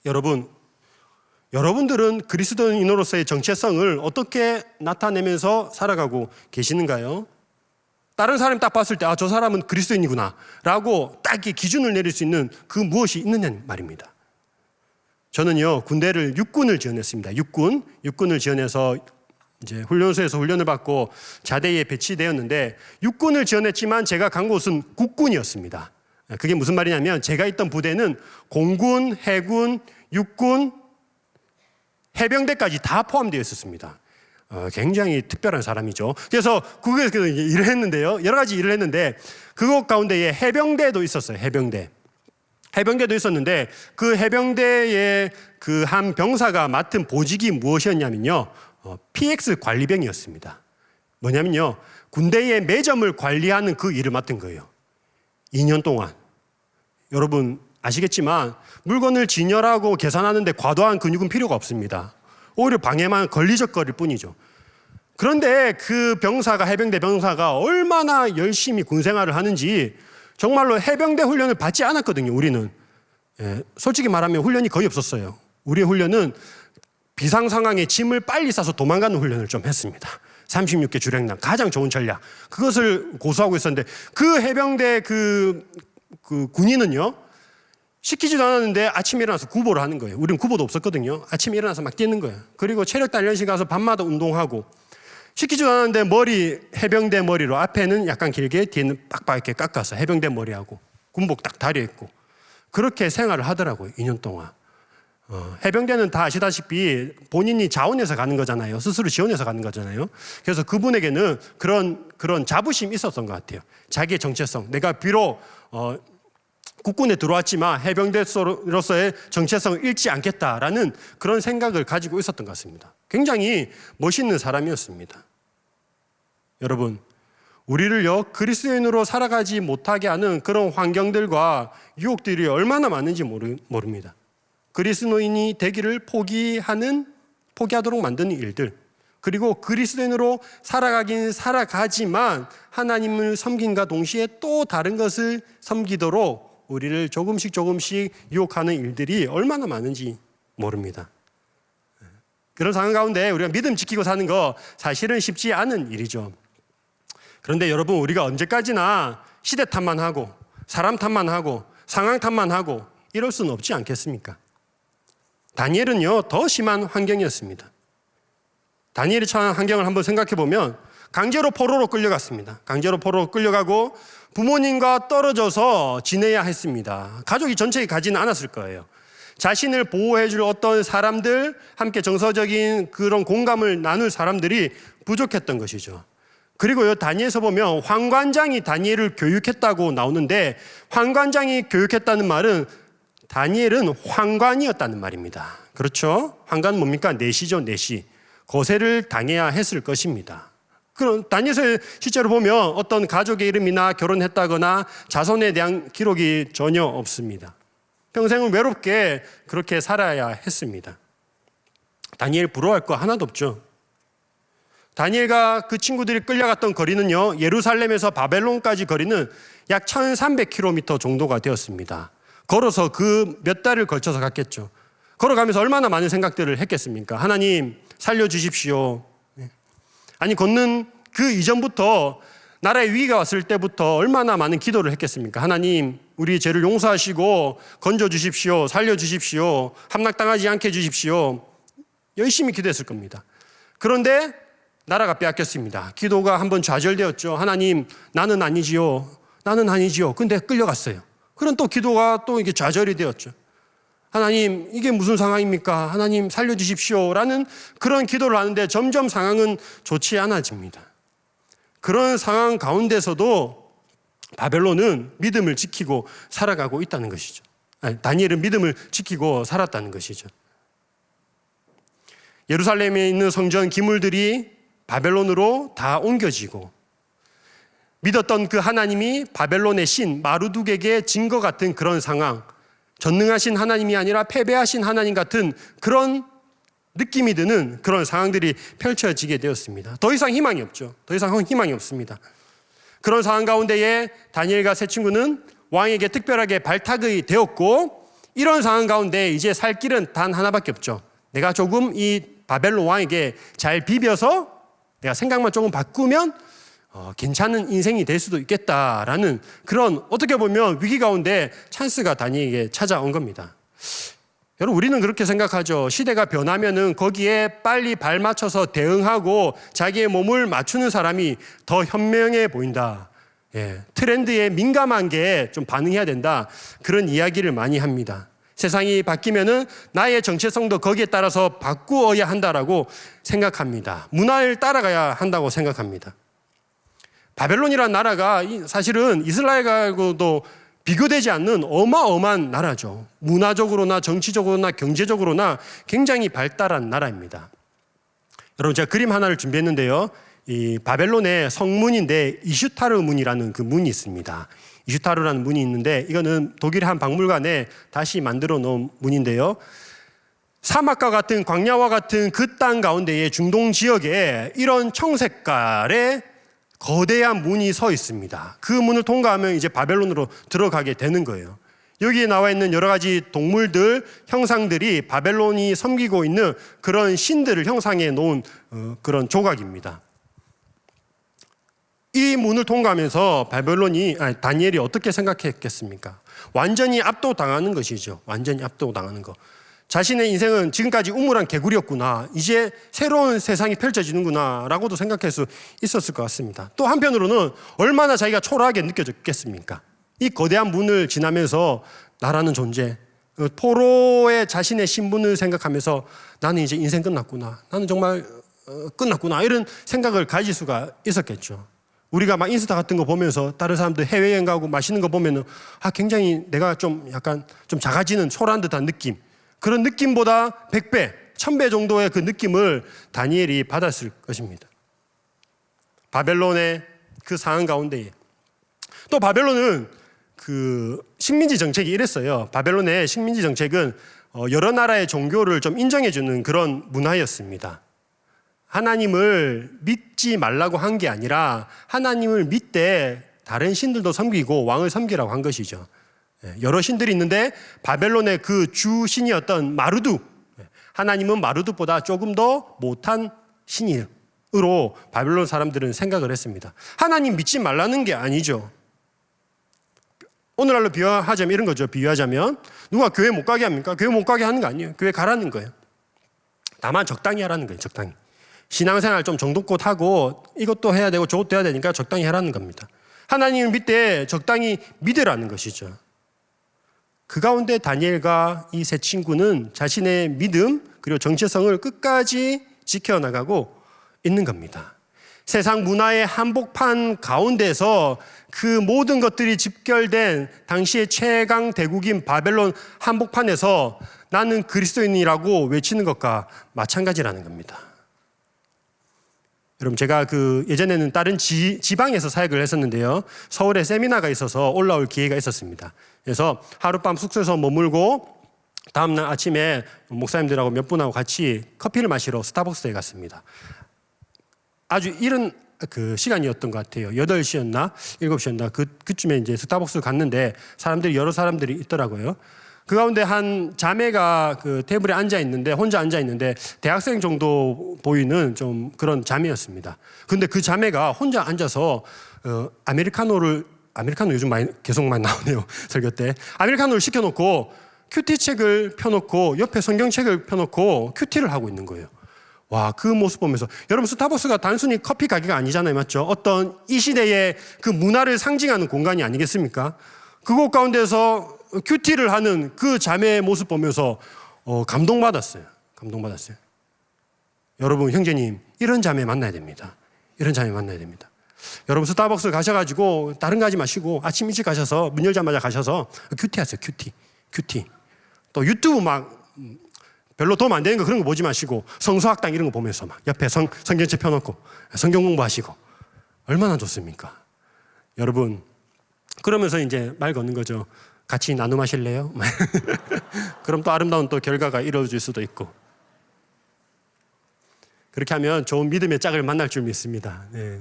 여러분, 여러분들은 그리스도인으로서의 정체성을 어떻게 나타내면서 살아가고 계시는가요? 다른 사람이 딱 봤을 때 저 사람은 그리스도인이구나 라고 딱 기준을 내릴 수 있는 그 무엇이 있느냐는 말입니다. 저는요, 군대를 육군을 지원했습니다. 육군을 지원해서 이제 훈련소에서 훈련을 받고 자대에 배치되었는데, 육군을 지원했지만 제가 간 곳은 국군이었습니다. 그게 무슨 말이냐면, 제가 있던 부대는 공군, 해군, 육군, 해병대까지 다 포함되어 있었습니다. 굉장히 특별한 사람이죠. 그래서 국에서 일을 했는데요, 여러 가지 일을 했는데, 그것 가운데에 해병대도 있었어요. 해병대도 있었는데, 그 해병대의 그 한 병사가 맡은 보직이 무엇이었냐면요, PX 관리병이었습니다. 뭐냐면요, 군대의 매점을 관리하는 그 일을 맡은 거예요. 2년 동안. 여러분 아시겠지만 물건을 진열하고 계산하는데 과도한 근육은 필요가 없습니다. 오히려 방해만 걸리적거릴 뿐이죠. 그런데 그 병사가, 해병대 병사가 얼마나 열심히 군생활을 하는지 정말로 해병대 훈련을 받지 않았거든요. 우리는 솔직히 말하면 훈련이 거의 없었어요. 우리의 훈련은 비상 상황에 짐을 빨리 싸서 도망가는 훈련을 좀 했습니다. 36개 주랭랑, 가장 좋은 전략, 그것을 고수하고 있었는데, 그 해병대 그 군인은요, 시키지도 않았는데 아침에 일어나서 구보를 하는 거예요. 우리는 구보도 없었거든요. 아침에 일어나서 막 뛰는 거예요. 그리고 체력 단련실 가서 밤마다 운동하고, 시키지도 않았는데 해병대 머리로, 앞에는 약간 길게, 뒤에는 빡빡 이렇게 깎아서 해병대 머리하고 군복 딱 다려 입고 그렇게 생활을 하더라고요. 2년 동안. 해병대는 다 아시다시피 본인이 자원해서 가는 거잖아요. 스스로 지원해서 가는 거잖아요. 그래서 그분에게는 그런 자부심이 있었던 것 같아요. 자기의 정체성, 내가 비록 국군에 들어왔지만 해병대로서의 정체성을 잃지 않겠다라는 그런 생각을 가지고 있었던 것 같습니다. 굉장히 멋있는 사람이었습니다. 여러분, 우리를요, 그리스도인으로 살아가지 못하게 하는 그런 환경들과 유혹들이 얼마나 많은지 모릅니다. 그리스도인이 되기를 포기하도록 만드는 일들, 그리고 그리스도인으로 살아가긴 살아가지만 하나님을 섬김과 동시에 또 다른 것을 섬기도록 우리를 조금씩 유혹하는 일들이 얼마나 많은지 모릅니다. 그런 상황 가운데 우리가 믿음 지키고 사는 거 사실은 쉽지 않은 일이죠. 그런데 여러분, 우리가 언제까지나 시대 탓만 하고 사람 탓만 하고 상황 탓만 하고 이럴 수는 없지 않겠습니까? 다니엘은요, 더 심한 환경이었습니다. 다니엘이 처한 환경을 한번 생각해 보면, 강제로 포로로 끌려갔습니다. 강제로 포로로 끌려가고 부모님과 떨어져서 지내야 했습니다. 가족이 전체가 가지는 않았을 거예요. 자신을 보호해 줄 어떤 사람들, 함께 정서적인 그런 공감을 나눌 사람들이 부족했던 것이죠. 그리고요, 다니엘서 보면 환관장이 다니엘을 교육했다고 나오는데, 환관장이 교육했다는 말은 다니엘은 환관이었다는 말입니다. 그렇죠? 환관은 뭡니까? 내시죠, 내시. 거세를 당해야 했을 것입니다. 그럼 다니엘서 실제로 보면 어떤 가족의 이름이나 결혼했다거나 자손에 대한 기록이 전혀 없습니다. 평생은 외롭게 그렇게 살아야 했습니다. 다니엘 부러워할 거 하나도 없죠. 다니엘과 그 친구들이 끌려갔던 거리는요, 예루살렘에서 바벨론까지 거리는 약 1300km 정도가 되었습니다. 걸어서 그 몇 달을 걸쳐서 갔겠죠. 걸어가면서 얼마나 많은 생각들을 했겠습니까? 하나님 살려주십시오. 아니, 걷는 그 이전부터, 나라의 위기가 왔을 때부터 얼마나 많은 기도를 했겠습니까? 하나님, 우리 죄를 용서하시고 건져주십시오. 살려주십시오. 함락당하지 않게 해주십시오. 열심히 기도했을 겁니다. 그런데 나라가 빼앗겼습니다. 기도가 한번 좌절되었죠. 하나님, 나는 아니지요. 근데 끌려갔어요. 그럼 또 기도가 또 이게 좌절이 되었죠. 하나님, 이게 무슨 상황입니까? 하나님 살려주십시오. 라는 그런 기도를 하는데 점점 상황은 좋지 않아집니다. 그런 상황 가운데서도 바벨론은 믿음을 지키고 살아가고 있다는 것이죠. 다니엘은 믿음을 지키고 살았다는 것이죠. 예루살렘에 있는 성전 기물들이 바벨론으로 다 옮겨지고, 믿었던 그 하나님이 바벨론의 신 마르둑에게 진 것 같은 그런 상황, 전능하신 하나님이 아니라 패배하신 하나님 같은 그런 느낌이 드는 그런 상황들이 펼쳐지게 되었습니다. 더 이상 희망이 없죠. 더 이상 희망이 없습니다. 그런 상황 가운데에 다니엘과 세 친구는 왕에게 특별하게 발탁이 되었고, 이런 상황 가운데 이제 살 길은 단 하나밖에 없죠. 내가 조금 이 바벨론 왕에게 잘 비벼서 내가 생각만 조금 바꾸면 괜찮은 인생이 될 수도 있겠다라는 그런 어떻게 보면 위기 가운데 찬스가 다니엘에게 찾아온 겁니다. 여러분, 우리는 그렇게 생각하죠. 시대가 변하면은 거기에 빨리 발맞춰서 대응하고 자기의 몸을 맞추는 사람이 더 현명해 보인다. 트렌드에 민감한 게 좀 반응해야 된다. 그런 이야기를 많이 합니다. 세상이 바뀌면은 나의 정체성도 거기에 따라서 바꾸어야 한다라고 생각합니다. 문화를 따라가야 한다고 생각합니다. 바벨론이라는 나라가 사실은 이스라엘하고도 비교되지 않는 어마어마한 나라죠. 문화적으로나 정치적으로나 경제적으로나 굉장히 발달한 나라입니다. 여러분, 제가 그림 하나를 준비했는데요. 이 바벨론의 성문인데 이슈타르 문이라는 그 문이 있습니다. 이슈타르라는 문이 있는데 이거는 독일의 한 박물관에 다시 만들어 놓은 문인데요. 사막과 같은 광야와 같은 그 땅 가운데의 중동 지역에 이런 청색깔의 거대한 문이 서 있습니다. 그 문을 통과하면 이제 바벨론으로 들어가게 되는 거예요. 여기에 나와 있는 여러 가지 동물들, 형상들이 바벨론이 섬기고 있는 그런 신들을 형상해 놓은 그런 조각입니다. 이 문을 통과하면서 다니엘이 어떻게 생각했겠습니까? 완전히 압도당하는 것이죠. 완전히 압도당하는 거. 자신의 인생은 지금까지 우물한 개구리였구나. 이제 새로운 세상이 펼쳐지는구나 라고도 생각할 수 있었을 것 같습니다. 또 한편으로는 얼마나 자기가 초라하게 느껴졌겠습니까? 이 거대한 문을 지나면서 나라는 존재, 포로의 자신의 신분을 생각하면서 나는 이제 인생 끝났구나. 나는 정말 끝났구나. 이런 생각을 가질 수가 있었겠죠. 우리가 막 인스타 같은 거 보면서 다른 사람들 해외여행 가고 맛있는 거 보면은 굉장히 내가 좀 약간 좀 작아지는 초라한 듯한 느낌. 그런 느낌보다 100배, 1000배 정도의 그 느낌을 다니엘이 받았을 것입니다. 바벨론의 그 상황 가운데에. 또 바벨론은 그 식민지 정책이 이랬어요. 바벨론의 식민지 정책은 여러 나라의 종교를 좀 인정해주는 그런 문화였습니다. 하나님을 믿지 말라고 한 게 아니라 하나님을 믿되 다른 신들도 섬기고 왕을 섬기라고 한 것이죠. 여러 신들이 있는데 바벨론의 그 주신이었던 마르두, 하나님은 마르두보다 조금 더 못한 신으로 바벨론 사람들은 생각을 했습니다. 하나님 믿지 말라는 게 아니죠. 오늘날로 비유하자면 이런 거죠. 비유하자면 누가 교회 못 가게 합니까? 교회 못 가게 하는 거 아니에요. 교회 가라는 거예요. 다만 적당히 하라는 거예요. 적당히. 신앙생활 좀 정도껏 하고 이것도 해야 되고 저것도 해야 되니까 적당히 하라는 겁니다. 하나님을 믿되 적당히 믿으라는 것이죠. 그 가운데 다니엘과 이 세 친구는 자신의 믿음 그리고 정체성을 끝까지 지켜나가고 있는 겁니다. 세상 문화의 한복판 가운데서 그 모든 것들이 집결된 당시의 최강 대국인 바벨론 한복판에서 나는 그리스도인이라고 외치는 것과 마찬가지라는 겁니다. 여러분, 제가 예전에는 다른 지방에서 사역을 했었는데요. 서울에 세미나가 있어서 올라올 기회가 있었습니다. 그래서 하룻밤 숙소에서 머물고 다음날 아침에 목사님들하고 몇 분하고 같이 커피를 마시러 스타벅스에 갔습니다. 아주 이른 시간이었던 것 같아요. 8시였나 7시였나 그쯤에 이제 스타벅스를 갔는데 여러 사람들이 있더라고요. 그 가운데 한 자매가 그 테이블에 혼자 앉아 있는데 대학생 정도 보이는 좀 그런 자매였습니다. 근데 그 자매가 혼자 앉아서 아메리카노 요즘 계속 많이 나오네요. 설교 때. 아메리카노를 시켜놓고 큐티책을 펴놓고 옆에 성경책을 펴놓고 큐티를 하고 있는 거예요. 와, 그 모습 보면서 여러분, 스타벅스가 단순히 커피 가게가 아니잖아요. 맞죠? 어떤 이 시대의 그 문화를 상징하는 공간이 아니겠습니까? 그곳 가운데서 큐티를 하는 그 자매의 모습 보면서 감동받았어요. 여러분, 형제님, 이런 자매 만나야 됩니다. 여러분, 스타벅스 가셔가지고 다른 거 하지 마시고 아침 일찍 가셔서 문 열자마자 가셔서 큐티 하세요. 큐티. 또 유튜브 막 별로 도움 안 되는 거 그런 거 보지 마시고 성서학당 이런 거 보면서 막 옆에 성경책 펴놓고 성경 공부하시고 얼마나 좋습니까? 여러분, 그러면서 이제 말 거는 거죠. 같이 나눔하실래요? 그럼 또 아름다운 또 결과가 이루어질 수도 있고. 그렇게 하면 좋은 믿음의 짝을 만날 줄 믿습니다. 네.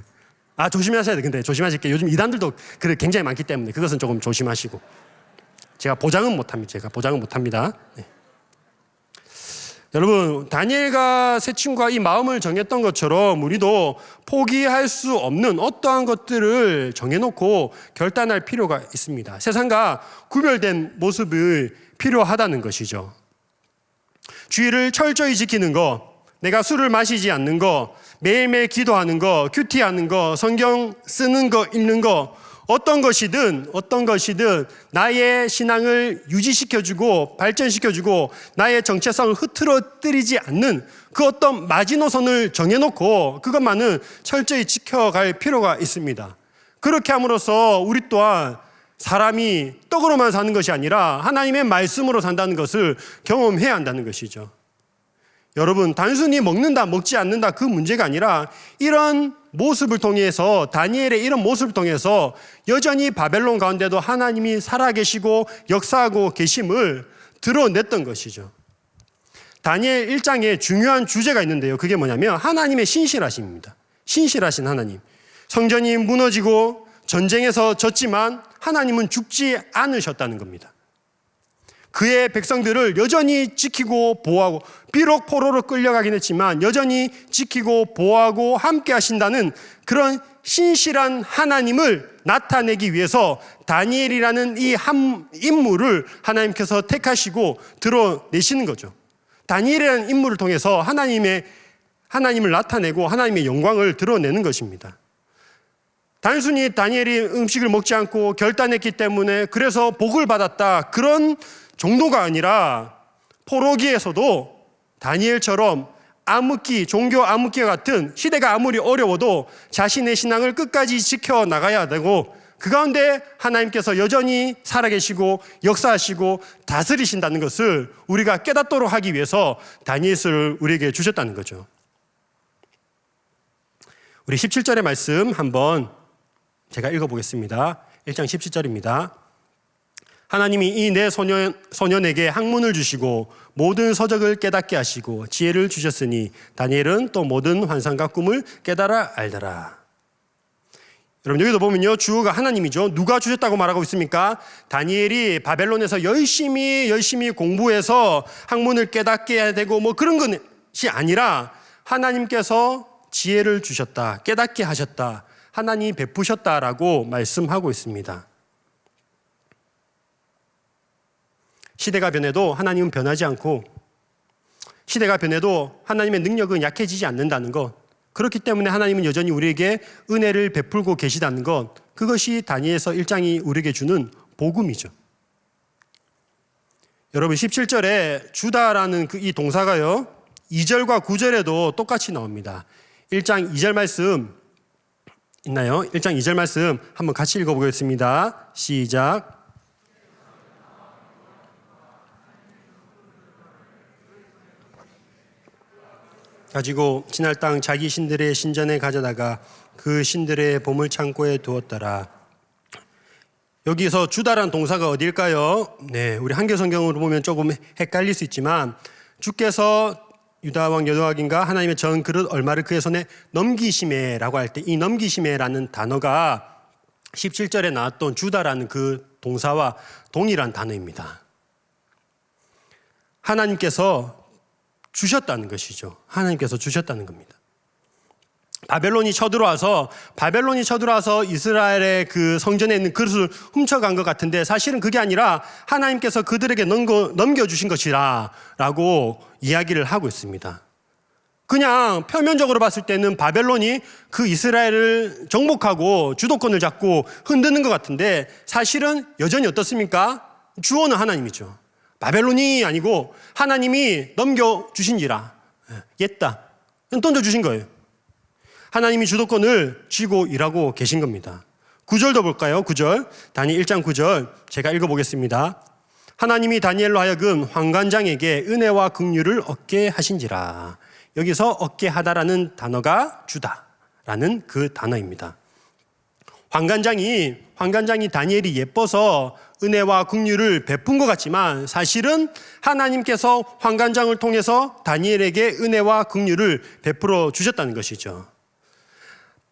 조심하셔야 돼. 근데 조심하실게요. 요즘 이단들도 굉장히 많기 때문에 그것은 조금 조심하시고. 제가 보장은 못합니다. 네. 여러분, 다니엘과 세 친구가 이 마음을 정했던 것처럼 우리도 포기할 수 없는 어떠한 것들을 정해놓고 결단할 필요가 있습니다. 세상과 구별된 모습이 필요하다는 것이죠. 주의를 철저히 지키는 것, 내가 술을 마시지 않는 것, 매일매일 기도하는 것, 큐티하는 것, 성경 쓰는 것, 읽는 것, 어떤 것이든 나의 신앙을 유지시켜주고 발전시켜주고 나의 정체성을 흐트러뜨리지 않는 그 어떤 마지노선을 정해놓고 그것만은 철저히 지켜갈 필요가 있습니다. 그렇게 함으로써 우리 또한 사람이 떡으로만 사는 것이 아니라 하나님의 말씀으로 산다는 것을 경험해야 한다는 것이죠. 여러분, 단순히 먹는다 먹지 않는다 그 문제가 아니라 이런 모습을 통해서, 다니엘의 이런 모습을 통해서 여전히 바벨론 가운데도 하나님이 살아계시고 역사하고 계심을 드러냈던 것이죠. 다니엘 1장에 중요한 주제가 있는데요, 그게 뭐냐면 하나님의 신실하심입니다. 신실하신 하나님. 성전이 무너지고 전쟁에서 졌지만 하나님은 죽지 않으셨다는 겁니다. 그의 백성들을 여전히 지키고 보호하고, 비록 포로로 끌려가긴 했지만 여전히 지키고 보호하고 함께 하신다는 그런 신실한 하나님을 나타내기 위해서 다니엘이라는 이 한 인물을 하나님께서 택하시고 드러내시는 거죠. 다니엘이라는 인물을 통해서 하나님을 나타내고 하나님의 영광을 드러내는 것입니다. 단순히 다니엘이 음식을 먹지 않고 결단했기 때문에 그래서 복을 받았다, 그런 정도가 아니라 포로기에서도 다니엘처럼 암흑기, 종교 암흑기와 같은 시대가 아무리 어려워도 자신의 신앙을 끝까지 지켜나가야 되고 그 가운데 하나님께서 여전히 살아계시고 역사하시고 다스리신다는 것을 우리가 깨닫도록 하기 위해서 다니엘서를 우리에게 주셨다는 거죠. 우리 17절의 말씀 한번 제가 읽어보겠습니다. 1장 17절입니다. 하나님이 이 내 소년에게 학문을 주시고 모든 서적을 깨닫게 하시고 지혜를 주셨으니 다니엘은 또 모든 환상과 꿈을 깨달아 알더라. 여러분, 여기도 보면요, 주어가 하나님이죠. 누가 주셨다고 말하고 있습니까? 다니엘이 바벨론에서 열심히 공부해서 학문을 깨닫게 해야 되고 뭐 그런 것이 아니라 하나님께서 지혜를 주셨다, 깨닫게 하셨다, 하나님이 베푸셨다라고 말씀하고 있습니다. 시대가 변해도 하나님은 변하지 않고, 시대가 변해도 하나님의 능력은 약해지지 않는다는 것, 그렇기 때문에 하나님은 여전히 우리에게 은혜를 베풀고 계시다는 것, 그것이 다니엘서 1장이 우리에게 주는 복음이죠. 여러분, 17절에 주다라는 이 동사가요 2절과 9절에도 똑같이 나옵니다. 1장 2절 말씀 있나요? 1장 2절 말씀 한번 같이 읽어보겠습니다. 시작. 가지고 지날 땅 자기 신들의 신전에 가져다가 그 신들의 보물 창고에 두었더라. 여기서 주다란 동사가 어딜까요? 네, 우리 한글 성경으로 보면 조금 헷갈릴 수 있지만 주께서 유다 왕 여호야긴과 하나님의 전 그릇 얼마를 그의 손에 넘기심에라고 할 때 이 넘기심에라는 단어가 17절에 나왔던 주다라는 그 동사와 동일한 단어입니다. 하나님께서 주셨다는 것이죠. 하나님께서 주셨다는 겁니다. 바벨론이 쳐들어와서 이스라엘의 그 성전에 있는 그릇을 훔쳐간 것 같은데 사실은 그게 아니라 하나님께서 그들에게 넘겨주신 것이라고 이야기를 하고 있습니다. 그냥 표면적으로 봤을 때는 바벨론이 그 이스라엘을 정복하고 주도권을 잡고 흔드는 것 같은데 사실은 여전히 어떻습니까? 주어는 하나님이죠. 바벨론이 아니고 하나님이 넘겨주신지라. 옛다. 던져주신 거예요. 하나님이 주도권을 쥐고 일하고 계신 겁니다. 9절도 볼까요? 9절. 다니엘 1장 9절 제가 읽어보겠습니다. 하나님이 다니엘로 하여금 환관장에게 은혜와 긍휼을 얻게 하신지라. 여기서 얻게 하다라는 단어가 주다라는 그 단어입니다. 환관장이 다니엘이 예뻐서 은혜와 긍휼을 베푼 것 같지만 사실은 하나님께서 환관장을 통해서 다니엘에게 은혜와 긍휼을 베풀어 주셨다는 것이죠.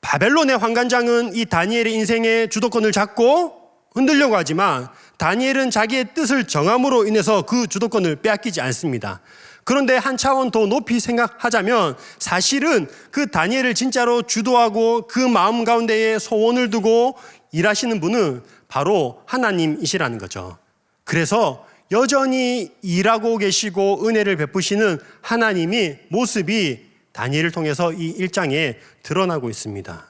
바벨론의 환관장은 이 다니엘의 인생의 주도권을 잡고 흔들려고 하지만 다니엘은 자기의 뜻을 정함으로 인해서 그 주도권을 빼앗기지 않습니다. 그런데 한 차원 더 높이 생각하자면 사실은 그 다니엘을 진짜로 주도하고 그 마음 가운데에 소원을 두고 일하시는 분은 바로 하나님이시라는 거죠. 그래서 여전히 일하고 계시고 은혜를 베푸시는 하나님이 모습이 다니엘을 통해서 이 1장에 드러나고 있습니다.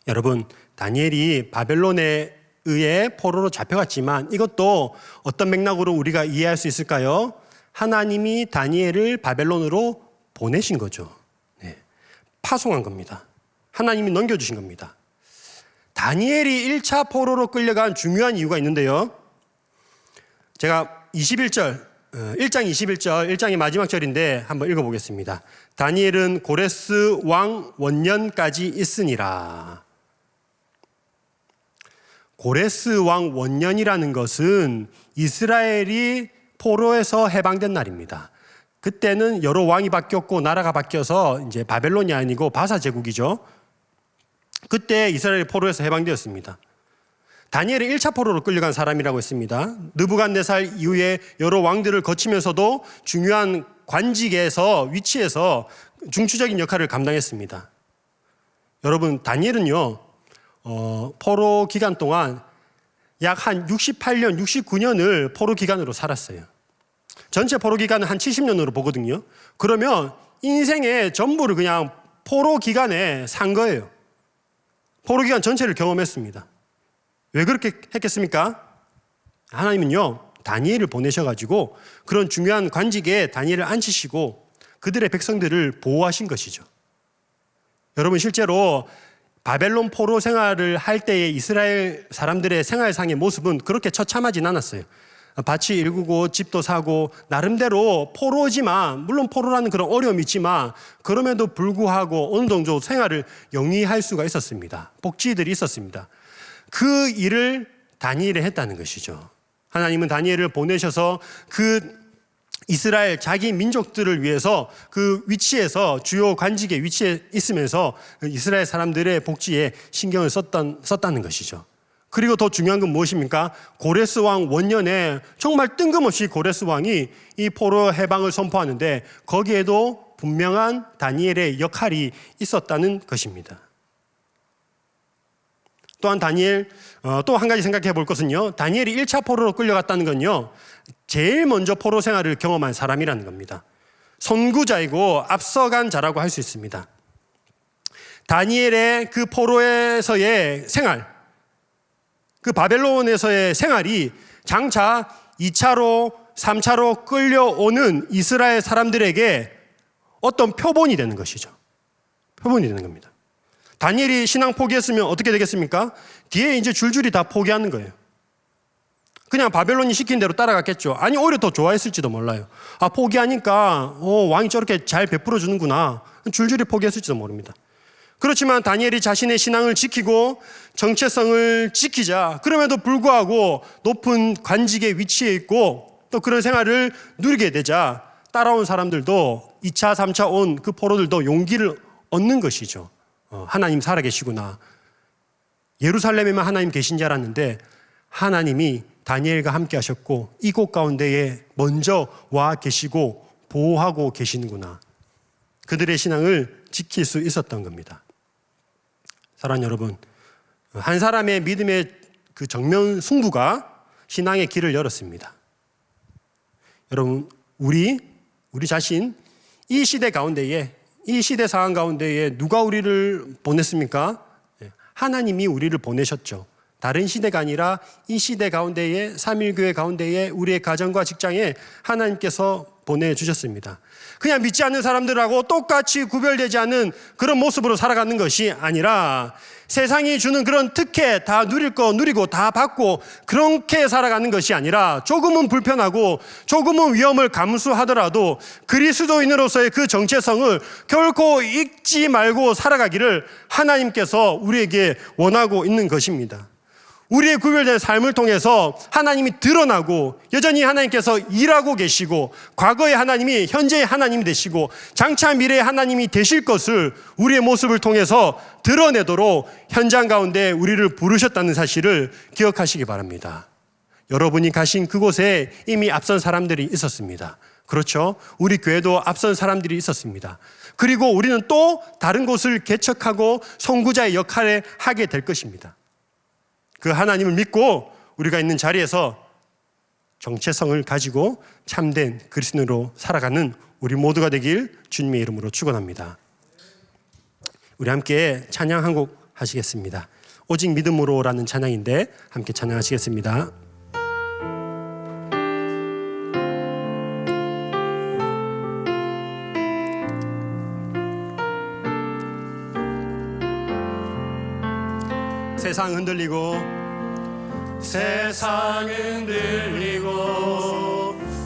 여러분, 다니엘이 바벨론에 의해 포로로 잡혀갔지만 이것도 어떤 맥락으로 우리가 이해할 수 있을까요? 하나님이 다니엘을 바벨론으로 보내신 거죠. 네. 파송한 겁니다. 하나님이 넘겨주신 겁니다. 다니엘이 1차 포로로 끌려간 중요한 이유가 있는데요. 제가 21절, 1장 21절, 1장의 마지막 절인데 한번 읽어보겠습니다. 다니엘은 고레스 왕 원년까지 있으니라. 고레스 왕 원년이라는 것은 이스라엘이 포로에서 해방된 날입니다. 그때는 여러 왕이 바뀌었고 나라가 바뀌어서 이제 바벨론이 아니고 바사 제국이죠. 그때 이스라엘이 포로에서 해방되었습니다. 다니엘은 1차 포로로 끌려간 사람이라고 했습니다. 느부갓네살 이후에 여러 왕들을 거치면서도 중요한 관직에서 위치에서 중추적인 역할을 감당했습니다. 여러분, 다니엘은요 포로 기간 동안 약 한 68년, 69년을 포로 기간으로 살았어요. 전체 포로 기간은 한 70년으로 보거든요. 그러면 인생의 전부를 그냥 포로 기간에 산 거예요. 포로 기간 전체를 경험했습니다. 왜 그렇게 했겠습니까? 하나님은요 다니엘을 보내셔가지고 그런 중요한 관직에 다니엘을 앉히시고 그들의 백성들을 보호하신 것이죠. 여러분, 실제로 바벨론 포로 생활을 할 때의 이스라엘 사람들의 생활상의 모습은 그렇게 처참하진 않았어요. 밭이 일구고 집도 사고 나름대로 포로지만, 물론 포로라는 그런 어려움이 있지만 그럼에도 불구하고 어느 정도 생활을 영위할 수가 있었습니다. 복지들이 있었습니다. 그 일을 다니엘이 했다는 것이죠. 하나님은 다니엘을 보내셔서 그 이스라엘 자기 민족들을 위해서 그 위치에서 주요 관직의 위치에 있으면서 이스라엘 사람들의 복지에 신경을 썼다는 것이죠. 그리고 더 중요한 건 무엇입니까? 고레스 왕 원년에 정말 뜬금없이 고레스 왕이 이 포로 해방을 선포하는데 거기에도 분명한 다니엘의 역할이 있었다는 것입니다. 또한 다니엘, 또 한 가지 생각해 볼 것은요, 다니엘이 1차 포로로 끌려갔다는 건요 제일 먼저 포로 생활을 경험한 사람이라는 겁니다. 선구자이고 앞서간 자라고 할 수 있습니다. 다니엘의 그 포로에서의 생활, 그 바벨론에서의 생활이 장차 2차로 3차로 끌려오는 이스라엘 사람들에게 어떤 표본이 되는 것이죠. 표본이 되는 겁니다. 다니엘이 신앙 포기했으면 어떻게 되겠습니까? 뒤에 이제 줄줄이 다 포기하는 거예요. 그냥 바벨론이 시킨 대로 따라갔겠죠. 아니, 오히려 더 좋아했을지도 몰라요. 아, 포기하니까 왕이 저렇게 잘 베풀어 주는구나. 줄줄이 포기했을지도 모릅니다. 그렇지만 다니엘이 자신의 신앙을 지키고 정체성을 지키자, 그럼에도 불구하고 높은 관직의 위치에 있고 또 그런 생활을 누리게 되자 따라온 사람들도 2차, 3차 온 그 포로들도 용기를 얻는 것이죠. 하나님 살아계시구나. 예루살렘에만 하나님 계신 줄 알았는데 하나님이 다니엘과 함께 하셨고 이곳 가운데에 먼저 와 계시고 보호하고 계시는구나. 그들의 신앙을 지킬 수 있었던 겁니다. 사랑하는 여러분, 한 사람의 믿음의 그 정면 승부가 신앙의 길을 열었습니다. 여러분, 우리 자신 이 시대 가운데에, 이 시대 상황 가운데에 누가 우리를 보냈습니까? 하나님이 우리를 보내셨죠. 다른 시대가 아니라 이 시대 가운데에, 삼일교회 가운데에, 우리의 가정과 직장에 하나님께서 보내주셨습니다. 그냥 믿지 않는 사람들하고 똑같이 구별되지 않는 그런 모습으로 살아가는 것이 아니라 세상이 주는 그런 특혜 다 누릴 거 누리고 다 받고 그렇게 살아가는 것이 아니라 조금은 불편하고 조금은 위험을 감수하더라도 그리스도인으로서의 그 정체성을 결코 잊지 말고 살아가기를 하나님께서 우리에게 원하고 있는 것입니다. 우리의 구별된 삶을 통해서 하나님이 드러나고 여전히 하나님께서 일하고 계시고 과거의 하나님이 현재의 하나님이 되시고 장차 미래의 하나님이 되실 것을 우리의 모습을 통해서 드러내도록 현장 가운데 우리를 부르셨다는 사실을 기억하시기 바랍니다. 여러분이 가신 그곳에 이미 앞선 사람들이 있었습니다. 그렇죠? 우리 교회도 앞선 사람들이 있었습니다. 그리고 우리는 또 다른 곳을 개척하고 선구자의 역할을 하게 될 것입니다. 그 하나님을 믿고 우리가 있는 자리에서 정체성을 가지고 참된 그리스도인으로 살아가는 우리 모두가 되길 주님의 이름으로 축원합니다. 우리 함께 찬양 한 곡 하시겠습니다. 오직 믿음으로라는 찬양인데 함께 찬양하시겠습니다. 세상 흔들리고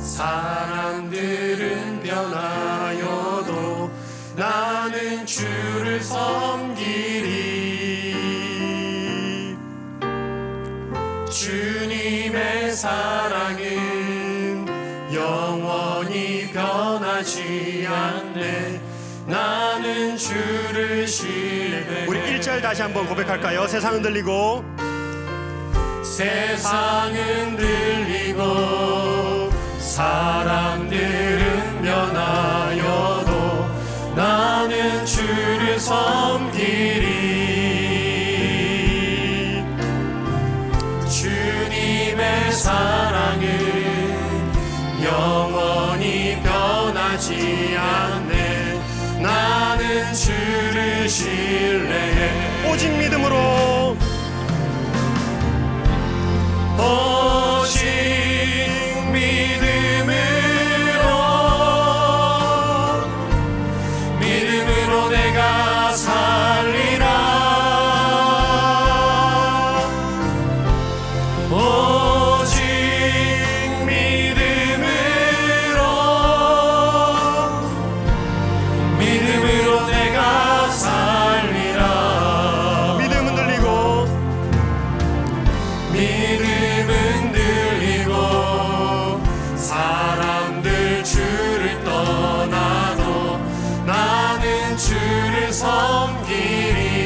사람들은 변하여도 나는 주를 섬기리. 주님의 사랑은 영원히 변하지 않네. 나는 주를 신뢰해. 우리 1절 다시 한번 고백할까요? 세상은 들리고 사람들은 변하여도 나는 주를 섬기리. 주님의 사랑은 영원히 변하지 않네. 나는 주를 신뢰해. 오직 믿음으로 내가 살리라. 오직 믿음으로 내가 살리라. 믿음은 들리고 사람들 주를 떠나도 나는 주를 섬기리.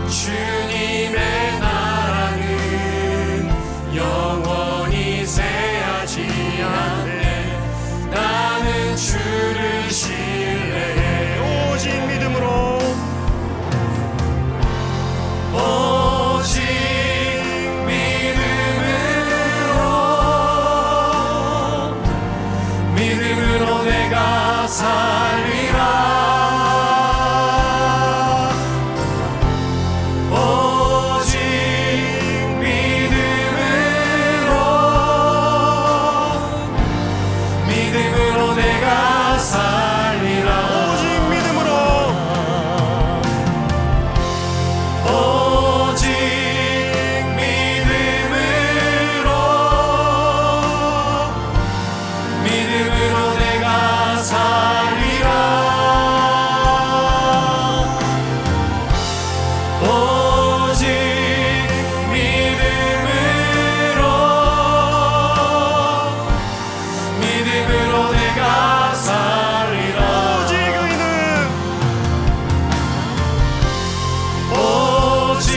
주님의 나라는 영원히 새하지 않네. 나는 주를 신뢰해. 오직 믿음으로 내가 살리라. 오직 믿음으로 내가 살리라. 오직 믿음으로 내가 살리라. 오직 믿음으로 내가 살리라. 오직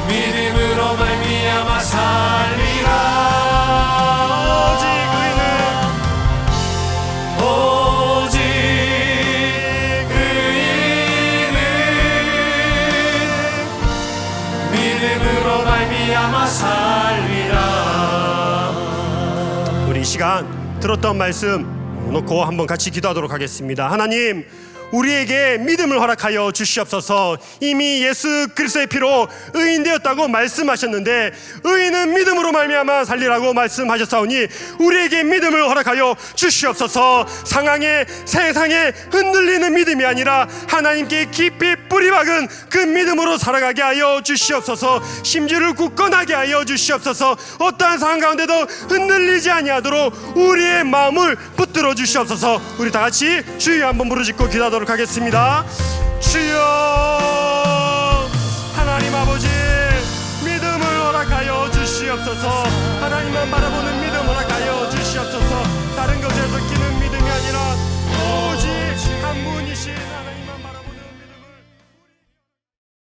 믿음으로 말미암아 살리라. 오직 의인은 믿음으로 말미암아 살리라. 우리 이 시간 들었던 말씀 놓고 한번 같이 기도하도록 하겠습니다. 하나님, 우리에게 믿음을 허락하여 주시옵소서. 이미 예수 그리스도의 피로 의인 되었다고 말씀하셨는데 의인은 믿음으로 말미암아 살리라고 말씀하셨사오니 우리에게 믿음을 허락하여 주시옵소서. 세상에 흔들리는 믿음이 아니라 하나님께 깊이 뿌리박은 그 믿음으로 살아가게 하여 주시옵소서. 심지를 굳건하게 하여 주시옵소서. 어떠한 상황 가운데도 흔들리지 아니하도록 우리의 마음을 붙들어 주시옵소서. 우리 다 같이 주여 한번 부르짖고 기도하도록 하겠습니다. 주여, 하나님 아버지, 믿음을 허락하여 주시옵소서. 하나님만 바라보는 믿음 허락하여 주시옵소서. 다른 것에서 끼는 믿음이 아니라 오직 한 분이신 지나